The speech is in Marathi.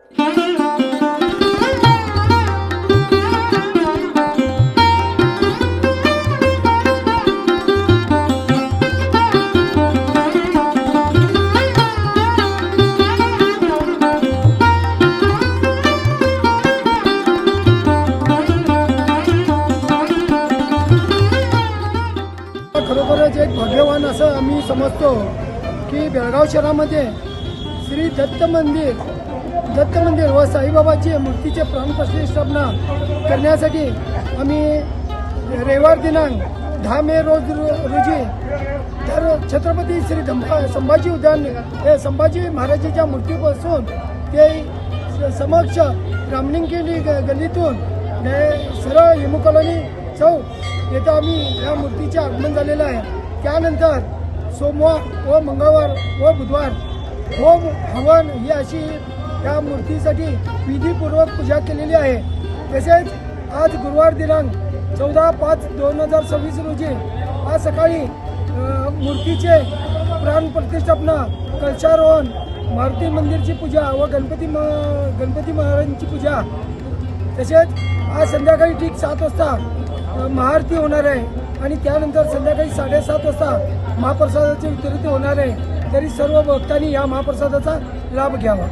खरोखरच एक भाग्यवान असं आम्ही समजतो की बेळगाव शहरामध्ये श्री दत्त मंदिर व साईबाबाची मूर्तीचे प्राणप्रतिष्ठापना करण्यासाठी आम्ही रविवार दिनांक 10 मे रोजी तर छत्रपती श्री संभाजी उद्यान हे संभाजी महाराजांच्या मूर्तीपासून ते समक्ष रामलिंगेली गल्लीतून सरळ हिमू कॉलनी चौक येथे आम्ही या मूर्तीचे आगमन झालेलं आहे। त्यानंतर सोमवार व मंगळवार व बुधवार होम हवन ही अशी या मूर्तीसाठी विधीपूर्वक पूजा केलेली आहे। तसेच आज गुरुवार दिनांक 14/5/2026 रोजी आज सकाळी मूर्तीचे प्राणप्रतिष्ठापना, कलशारोहण, मारुती मंदिरची पूजा व गणपती महाराजांची पूजा, तसेच आज संध्याकाळी ठीक 7 वाजता महाआरती होणार आहे आणि त्यानंतर संध्याकाळी 7:30 वाजता महाप्रसादाचे वितरित होणार आहे। तरी सर्व भक्तांनी या महाप्रसादाचा लाभ घ्यावा।